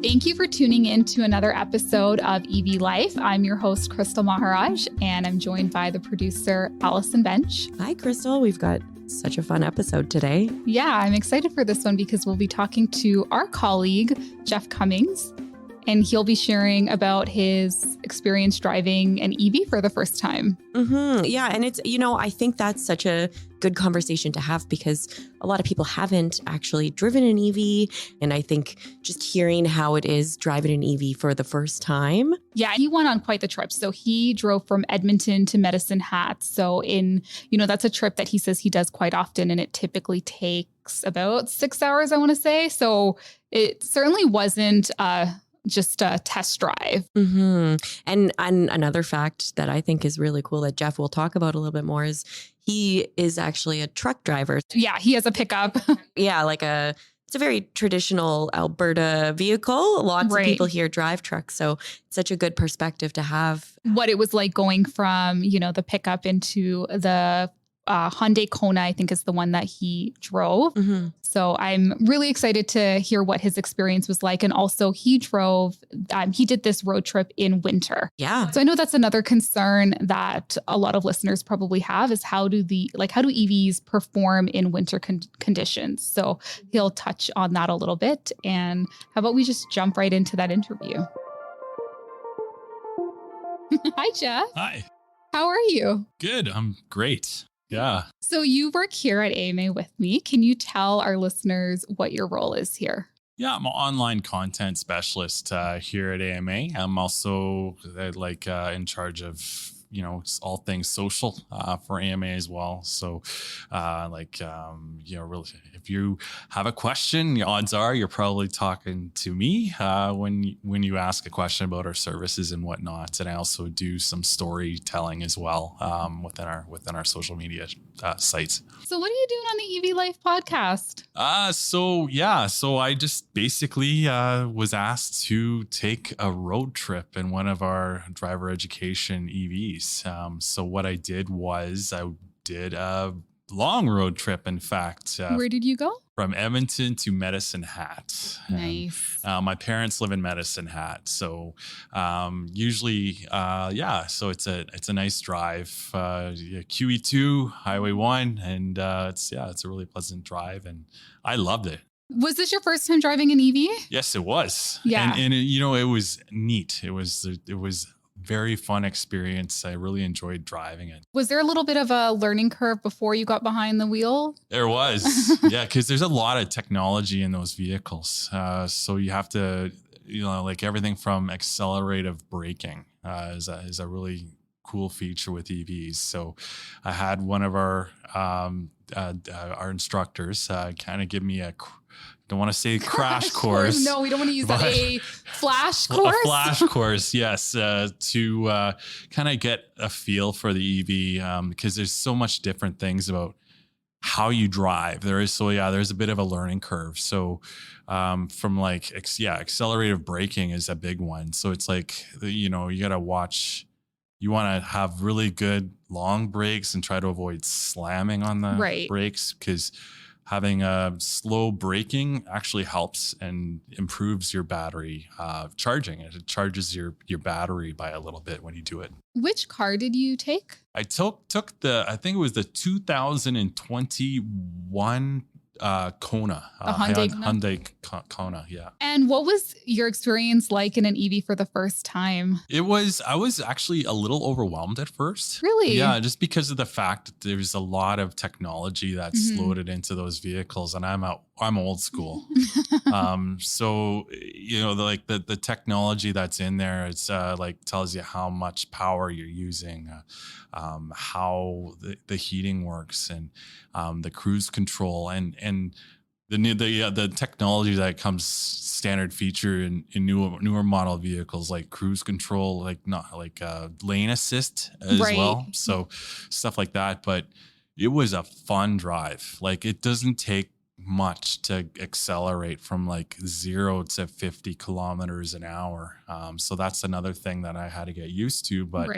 Thank you for tuning in to another episode of EV Life. I'm your host, Crystal Maharaj, and I'm joined by the producer, Allison Bench. Hi, Crystal. We've got such a fun episode today. Yeah, I'm excited for this one because we'll be talking to our colleague, Jeff Cummings, and he'll be sharing about his experience driving an EV for the first time. Yeah. And it's, I think that's such a good conversation to have because a lot of people haven't actually driven an EV. And I think just hearing how it is driving an EV for the first time. Yeah, he went on quite the trip. So he drove from Edmonton to Medicine Hat. So that's a trip that he says he does quite often. And it typically takes about 6 hours, I want to say. So it certainly wasn't just a test drive. And another fact that I think is really cool that Jeff will talk about a little bit more is he is actually a truck driver. Yeah, he has a pickup. Yeah, it's a very traditional Alberta vehicle. Lots of people here drive trucks. So it's such a good perspective to have. What it was like going from, the pickup into the Hyundai Kona, I think is the one that he drove. So I'm really excited to hear what his experience was like. And also he did this road trip in winter. Yeah. So I know that's another concern that a lot of listeners probably have is how do EVs perform in winter conditions? So he'll touch on that a little bit. And how about we just jump right into that interview? Hi, Jeff. Hi. How are you? Good. I'm great. Yeah. So you work here at AMA with me. Can you tell our listeners what your role is here? Yeah, I'm an online content specialist here at AMA. I'm also in charge of, all things social for AMA as well. So really, if you have a question, the odds are you're probably talking to me when you ask a question about our services and whatnot. And I also do some storytelling as well within our social media sites. So what are you doing on the EV Life podcast? So I just basically was asked to take a road trip in one of our driver education EVs. So what I did was I did a long road trip, in fact. Where did you go? From Edmonton to Medicine Hat. Nice. My parents live in Medicine Hat. So so it's a nice drive. QE2, Highway 1. And it's a really pleasant drive. And I loved it. Was this your first time driving an EV? Yes, it was. Yeah. And it was neat. It was very fun experience. I really enjoyed driving it. Was there a little bit of a learning curve before you got behind the wheel? There was. Yeah, because there's a lot of technology in those vehicles. So you have to, everything from accelerative braking is a really cool feature with EVs. So I had one of our instructors kind of give me don't want to say crash course. No, we don't want to use that. A flash course? A flash course, yes, to kind of get a feel for the EV because there's so much different things about how you drive. There's a bit of a learning curve. So from accelerative braking is a big one. So it's you got to watch. You want to have really good long brakes and try to avoid slamming on the brakes because having a slow braking actually helps and improves your battery charging. It charges your battery by a little bit when you do it. Which car did you take? I took I think it was the 2021 Kona. Hyundai Kona, yeah. And what was your experience like in an EV for the first time? I was actually a little overwhelmed at first. Really? Yeah, just because of the fact that there's a lot of technology that's loaded into those vehicles, and I'm old school. So the technology that's in there, it's tells you how much power you're using, how the heating works, and the cruise control, and the technology that comes standard feature in newer model vehicles like cruise control, lane assist as well. So stuff like that. But it was a fun drive. It doesn't take much to accelerate from 0 to 50 kilometers an hour. So that's another thing that I had to get used to, but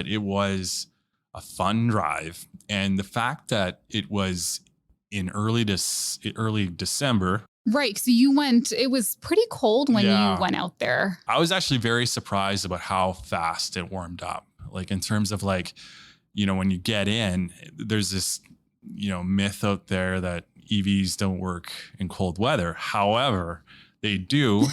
it was a fun drive. And the fact that it was in early December. Right. So you went, it was pretty cold when you went out there. I was actually very surprised about how fast it warmed up. Like in terms of like, when you get in, there's this, myth out there that EVs don't work in cold weather. However, they do.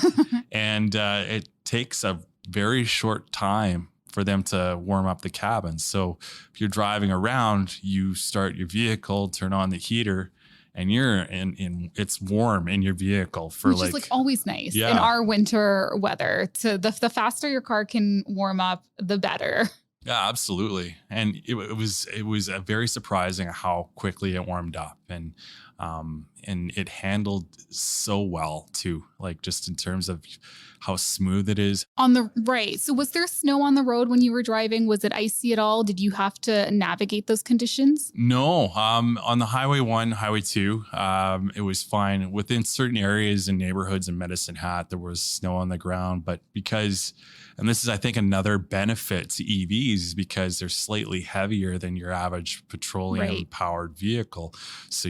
And it takes a very short time for them to warm up the cabin. So if you're driving around, you start your vehicle, turn on the heater, and you're in it's warm in your vehicle for which is like always nice in our winter weather. To the faster your car can warm up, the better. Yeah, absolutely. And it was very surprising how quickly it warmed up, and it handled so well too, like just in terms of how smooth it is. On the right. So was there snow on the road when you were driving? Was it icy at all? Did you have to navigate those conditions? No. On the Highway 1, Highway 2, it was fine. Within certain areas and neighborhoods in Medicine Hat, there was snow on the ground, but and this is, I think, another benefit to EVs is because they're slightly heavier than your average petroleum powered vehicle. So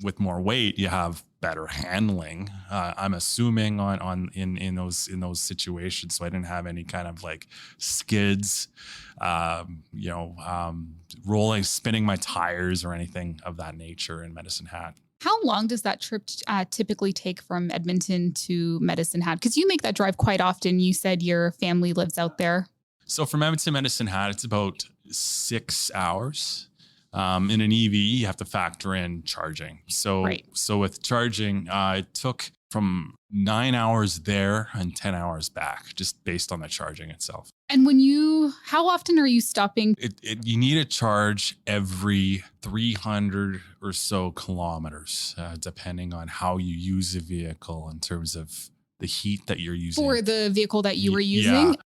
with more weight, you have better handling. I'm assuming in those situations. So I didn't have any kind of like skids, spinning my tires or anything of that nature in Medicine Hat. How long does that trip typically take from Edmonton to Medicine Hat? Because you make that drive quite often. You said your family lives out there. So from Edmonton to Medicine Hat, it's about 6 hours. In an EV, you have to factor in charging. So with charging, it took from 9 hours there and 10 hours back, just based on the charging itself. And how often are you stopping? You need a charge every 300 or so kilometers, depending on how you use the vehicle in terms of the heat that you're using. For the vehicle that you were using? Yeah.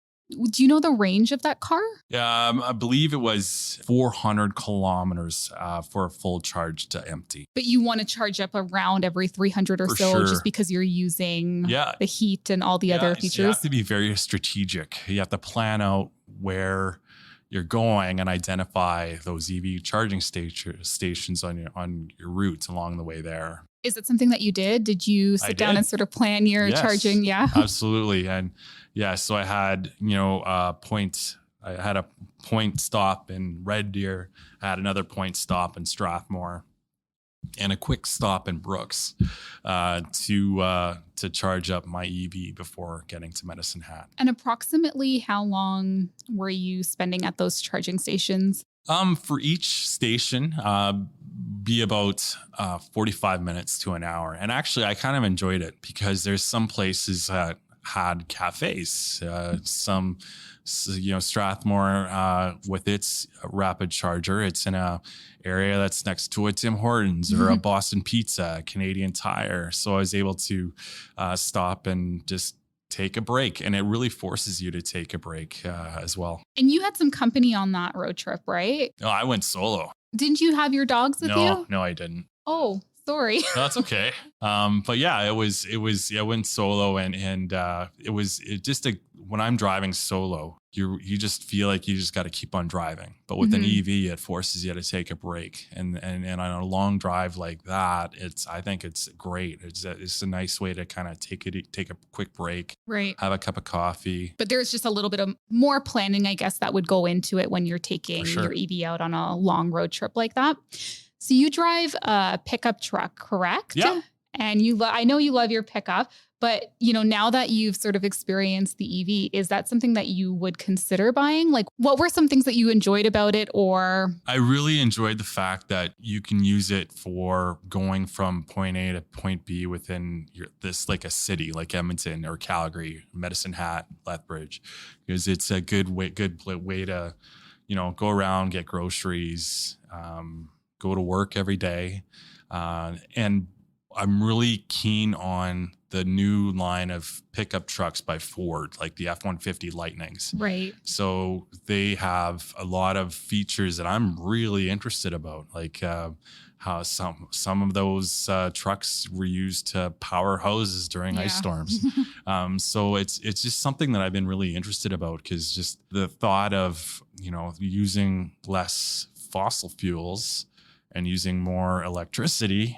Do you know the range of that car? Yeah, I believe it was 400 kilometers for a full charge to empty. But you want to charge up around every 300 or for so, just because you're using the heat and all the other features? So you have to be very strategic. You have to plan out where you're going and identify those EV charging stations on your routes along the way there. Is it something that you did? Did you sit down and sort of plan your charging? Yeah, absolutely. And so I had, I had a point stop in Red Deer. I had another point stop in Strathmore and a quick stop in Brooks to charge up my EV before getting to Medicine Hat. And approximately how long were you spending at those charging stations? For each station, be about 45 minutes to an hour. And actually, I kind of enjoyed it because there's some places that had cafes, Strathmore with its rapid charger. It's in a area that's next to a Tim Hortons or a Boston Pizza, a Canadian Tire. So I was able to stop and just take a break, and it really forces you to take a break as well. And you had some company on that road trip, right? No, I went solo. Didn't you have your dogs with you? No, I didn't. Oh, sorry. No, that's okay. But yeah, I went solo, and when I'm driving solo, you just feel like you just got to keep on driving. But with an EV, it forces you to take a break. And on a long drive like that, I think it's great. It's a nice way to kind of take a quick break, right? Have a cup of coffee. But there's just a little bit of more planning, I guess, that would go into it when you're taking your EV out on a long road trip like that. So you drive a pickup truck, correct? Yeah. And I know you love your pickup, but now that you've sort of experienced the EV, is that something that you would consider buying? Like, what were some things that you enjoyed about it? Or I really enjoyed the fact that you can use it for going from point A to point B within like a city like Edmonton or Calgary, Medicine Hat, Lethbridge, because it's a good way to, go around, get groceries, go to work every day. And I'm really keen on the new line of pickup trucks by Ford, like the F-150 Lightnings. Right. So they have a lot of features that I'm really interested about, like how some of those trucks were used to power houses during ice storms. So it's just something that I've been really interested about, because just the thought of, using less fossil fuels and using more electricity,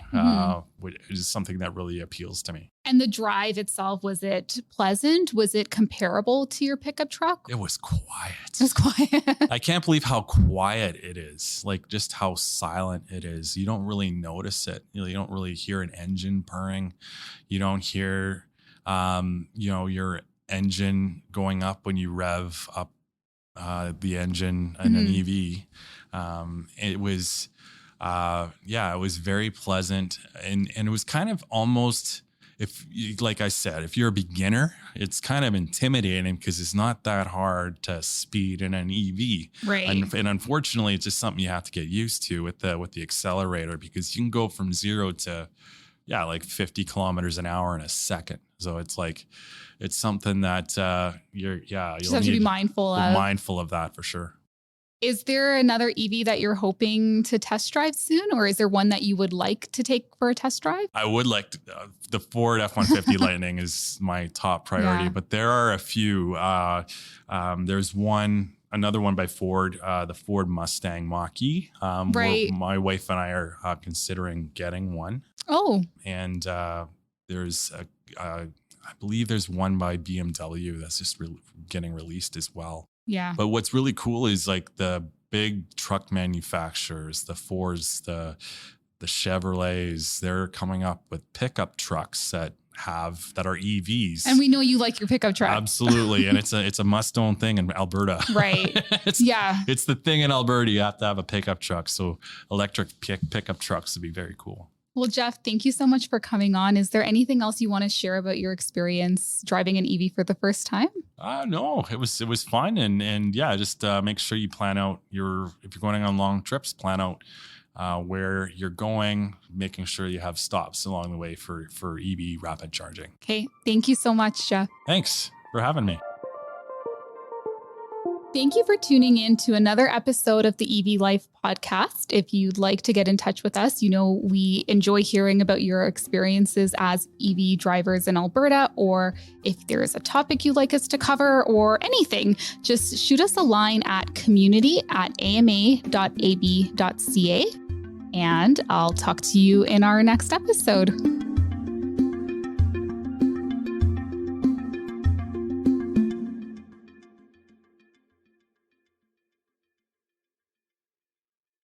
which is something that really appeals to me. And the drive itself, was it pleasant? Was it comparable to your pickup truck? It was quiet. It was quiet. I can't believe how quiet it is. Like just how silent it is. You don't really notice it. You don't really hear an engine purring. You don't hear, your engine going up when you rev up the engine in an EV. It was, it was very pleasant, and it was kind of almost, like I said, if you're a beginner, it's kind of intimidating because it's not that hard to speed in an EV. Right. And unfortunately, it's just something you have to get used to with the accelerator, because you can go from 0 to, like 50 kilometers an hour in a second. So it's something that you'll have to be mindful of that for sure. Is there another EV that you're hoping to test drive soon, or is there one that you would like to take for a test drive? I would like to, the Ford F-150 Lightning is my top priority, but there are a few. There's another one by Ford, the Ford Mustang Mach-E. Right. My wife and I are considering getting one. Oh. And there's I believe there's one by BMW that's just getting released as well. Yeah. But what's really cool is like the big truck manufacturers, the Fords, the Chevrolets, they're coming up with pickup trucks that are EVs. And we know you like your pickup truck. Absolutely. And it's a must-own thing in Alberta. Right. It's the thing in Alberta. You have to have a pickup truck. So electric pickup trucks would be very cool. Well, Jeff, thank you so much for coming on. Is there anything else you want to share about your experience driving an EV for the first time? No, it was fun. And just make sure you plan out if you're going on long trips, plan out where you're going, making sure you have stops along the way for EV rapid charging. Okay. Thank you so much, Jeff. Thanks for having me. Thank you for tuning in to another episode of the EV Life podcast. If you'd like to get in touch with us, we enjoy hearing about your experiences as EV drivers in Alberta, or if there is a topic you'd like us to cover or anything, just shoot us a line at community@ama.ab.ca, and I'll talk to you in our next episode.